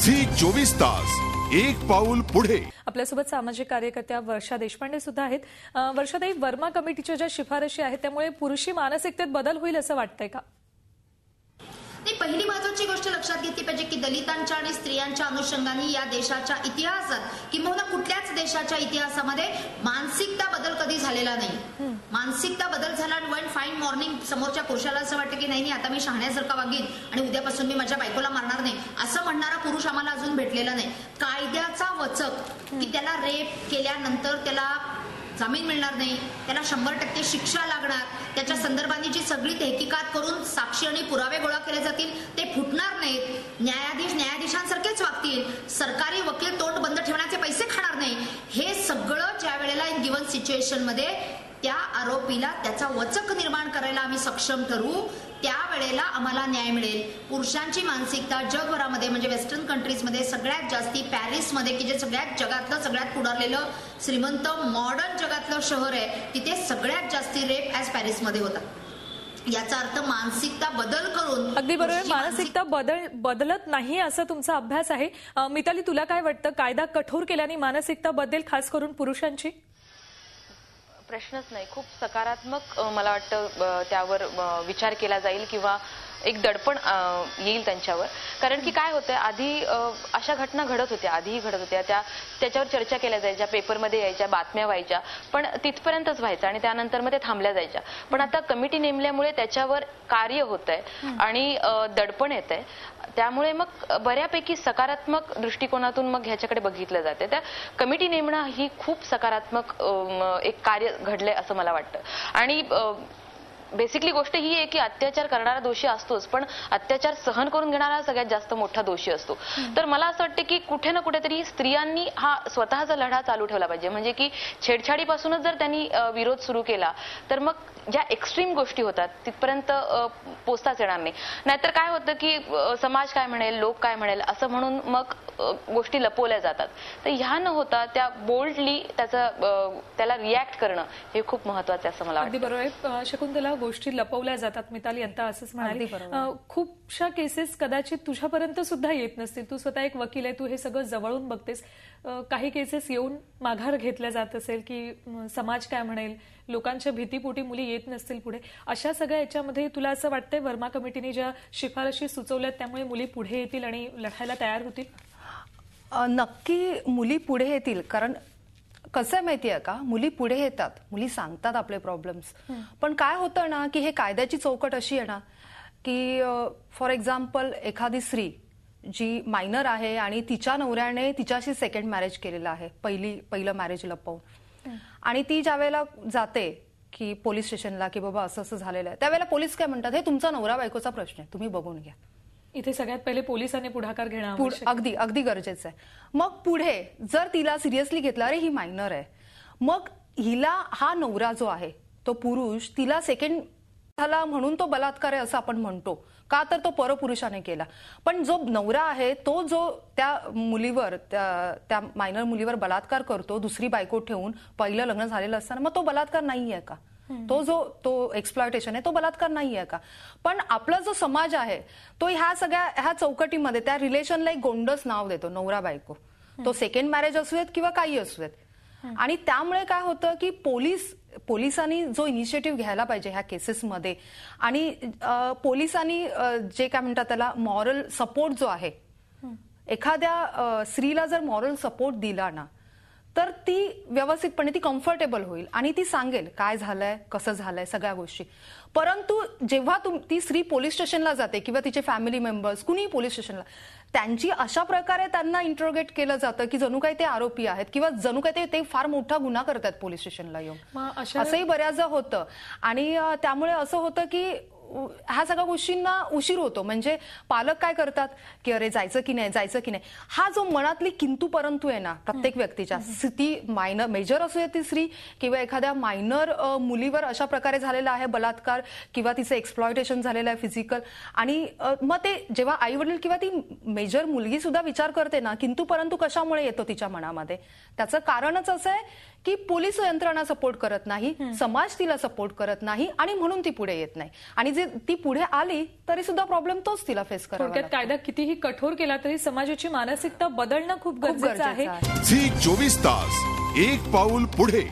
Zee 24 तास एक पाऊल पुढे। आपल्यासोबत सामाजिक कार्यकर्त्या वर्षा देशपांडे सुद्धा आहेत। वर्षाताई, वर्मा कमिटीच्या ज्या शिफारशी आहेत त्यामुळे पुरुषी मानसिकतेत बदल होईल असं वाटतंय का? ती पहिली महत्त्वाची गोष्ट लक्षात घेतली पाहिजे की दलितांच्या आणि स्त्रियांच्या अनुषंगाने या देशाच्या इतिहासात किंवा कुठल्याच देशाच्या इतिहासामध्ये मानसिकता बदल कधी झालेला नाही। मानसिकता बदल झाला आणि वन फाईन मॉर्निंग समोरच्या पुरुषाला असं वाटतं की नाही आता मी शहाण्यासारखा वागेन आणि उद्यापासून मी माझ्या बायकोला मारणार नाही असं म्हणणारा पुरुष आम्हाला अजून भेटलेला नाही। कायद्याचा वचक की त्याला रेप केल्यानंतर त्याला जामीन मिळणार नाही, त्याला 100% शिक्षा लागणार, त्याच्या संदर्भाने जी सगळी तहकीकात करून साक्षी आणि पुरावे गोळा केले जातील ते फुटणार नाहीत, न्यायाधीश न्यायाधीशांसारखेच वागतील, सरकारी वकील तोंड बंद ठेवण्याचे पैसे खाणार नाही, हे सगळं ज्या वेळेला इन गिवन सिच्युएशन मध्ये त्या आरोपीला त्याचा वचक निर्माण करायला आम्ही सक्षम ठरू त्यावेळेला आम्हाला न्याय मिळेल। पुरुषांची मानसिकता जगभरामध्ये म्हणजे वेस्टर्न कंट्रीजमध्ये सगळ्यात जास्ती पॅरिसमध्ये की जे सगळ्यात जगातलं सगळ्यात पुढारलेलं श्रीमंत मॉडर्न जगातलं शहर आहे तिथे सगळ्यात जास्ती रेप ॲज पॅरिसमध्ये होतात। याचा अर्थ मानसिकता बदल करून अगदी बरोबर, मानसिकता बदलत नाही असा तुमचा अभ्यास आहे। मिताली, तुला काय वाटतं, कायदा कठोर केल्याने मानसिकता बदलेल खास करून पुरुषांची? प्रश्नच नाही, खूप सकारात्मक मला वाटतं त्यावर विचार केला जाईल किंवा एक दडपण येईल त्यांच्यावर। कारण की काय होतं, आधी अशा घटना घडत होत्या, आधीही घडत होत्या, त्याच्यावर चर्चा केल्या जायच्या, पेपरमध्ये यायच्या, बातम्या व्हायच्या, पण तिथपर्यंतच व्हायचं आणि त्यानंतर मग ते थांबल्या जायच्या। पण आता कमिटी नेमल्यामुळे त्याच्यावर कार्य होतंय आणि दडपण येतंय, त्यामुळे मग बऱ्यापैकी सकारात्मक दृष्टिकोनातून मग ह्याच्याकडे बघितलं जाते। त्या कमिटी नेमणं ही खूप सकारात्मक एक कार्य घडलंय असं मला वाटतं। आणि बेसिकली गोष्ट ही आहे की अत्याचार करणारा दोषी असतोच, पण अत्याचार सहन करून घेणारा सगळ्यात जास्त मोठा दोषी असतो। तर मला असं वाटतं की कुठे ना कुठेतरी स्त्रियांनी हा स्वतःचा लढा चालू ठेवला पाहिजे। म्हणजे की छेडछाडीपासूनच जर त्यांनी विरोध सुरू केला तर मग ज्या एक्स्ट्रीम गोष्टी होतात तिथपर्यंत पोचताच येणार नाही। नाहीतर काय होतं की समाज काय म्हणेल, लोक काय म्हणेल असं म्हणून मग गोष्टी लपवल्या जातात। तर ह्या न होता त्या बोल्डली त्याला रिॲक्ट करणं हे खूप महत्वाचं आहे असं मला वाटतं। अगदी बरोबर शकुंतला, गोष्टी लपवल्या जातात। मिताली अंता असंच म्हणाली, खूपशा केसेस कदाचित तुझ्यापर्यंत सुद्धा येत नसतील, तू स्वतः एक वकील आहे, तू हे सगळं जवळून बघतेस। काही केसेस येऊन माघार घेतल्या जात असेल की समाज काय म्हणेल, लोकांच्या भीतीपोटी मुली येत नसतील पुढे, अशा सगळ्या याच्यामध्ये तुला असं वाटतंय वर्मा कमिटीने ज्या शिफारशी सुचवल्यात त्यामुळे मुली पुढे येतील आणि लढायला तयार होतील? नक्की मुली पुढे येतील, कारण कसं आहे माहितीये का, मुली पुढे येतात, मुली सांगतात आपले प्रॉब्लेम्स, पण काय होतं ना की हे कायद्याची चौकट अशी आहे ना की फॉर एक्झाम्पल एखादी स्त्री जी मायनर आहे आणि तिच्या नवऱ्याने तिच्याशी सेकंड मॅरेज केलेलं आहे, पहिलं मॅरेज लपवून, आणि ती ज्या वेळेला जाते की पोलीस स्टेशनला की बाबा असं असं झालेलं आहे, त्यावेळेला पोलीस काय म्हणतात, हे तुमचा नवरा बायकोचा प्रश्न आहे, तुम्ही बघून घ्या। इथे सगळ्यात पहिले पोलिसांनी पुढाकार घेणं अगदी गरजेचं आहे। मग पुढे जर तिला सिरियसली घेतलं, अरे ही मायनर आहे, मग हिला हा नवरा जो आहे तो पुरुष तिला सेकंड झाला म्हणून तो बलात्कार आहे असं आपण म्हणतो का, तर तो परपुरुषाने केला, पण जो नवरा आहे तो जो त्या मुलीवर त्या मायनर मुलीवर बलात्कार करतो दुसरी बायको ठेवून, पहिलं लग्न झालेलं असताना, मग तो बलात्कार नाहीये का? तो एक्सप्लॉयटेशन आहे, तो बलात्कार नाहीये का? पण आपला जो समाज आहे तो ह्या चौकटीमध्ये त्या रिलेशनला एक गोंडस नाव देतो, नवरा बायको, तो सेकंड मॅरेज असूयात किंवा काही असूयात। आणि त्यामुळे काय होतं की पोलिसांनी जो इनिशिएटिव्ह घ्यायला पाहिजे ह्या केसेसमध्ये, आणि पोलिसांनी जे काय म्हणतात त्याला मॉरल सपोर्ट जो आहे, एखाद्या स्त्रीला जर मॉरल सपोर्ट दिला ना तर ती व्यवस्थितपणे ती कम्फर्टेबल होईल आणि ती सांगेल काय झालंय, कसं झालंय, सगळ्या गोष्टी। परंतु जेव्हा ती स्त्री पोलीस स्टेशनला जाते किंवा तिचे फॅमिली मेंबर्स कुणीही पोलीस स्टेशनला, त्यांची अशा प्रकारे त्यांना इंट्रोगेट केलं जातं की जणू काही ते आरोपी आहेत किंवा जणू काही ते फार मोठा गुन्हा करतात पोलीस स्टेशनला येऊन, असंही बऱ्याचदा होतं। आणि त्यामुळे असं होतं की ह्या सगळ्या गोष्टींना उशीर होतो। म्हणजे पालक काय करतात की अरे जायचं की नाही, हा जो मनातली किंतु परंतु आहे ना प्रत्येक व्यक्तीच्या, ती मायनर मेजर असू ती स्त्री किंवा एखाद्या मायनर मुलीवर अशा प्रकारे झालेला आहे बलात्कार किंवा तिचं एक्सप्लॉयटेशन झालेलं आहे फिजिकल, आणि मग ते जेव्हा आई वडील किंवा ती मेजर मुलगी सुद्धा विचार करते ना किंतु परंतु कशामुळे येतो तिच्या मनामध्ये, त्याचं कारणच असं आहे की पोलीस यंत्रणा सपोर्ट करत नाही, समाज तिला सपोर्ट करत नाही आणि म्हणून ती पुढे येत नाही. आणि जे ती पुढे आली तरी सुद्धा प्रॉब्लेम तोच तिला फेस करावा थोडक्यात लागतो. कायदा कितीही कठोर केला तरी समाजाची मानसिकता बदलणं खूप गरजेचं आहे. झी 24 तास एक पाऊल पुढे.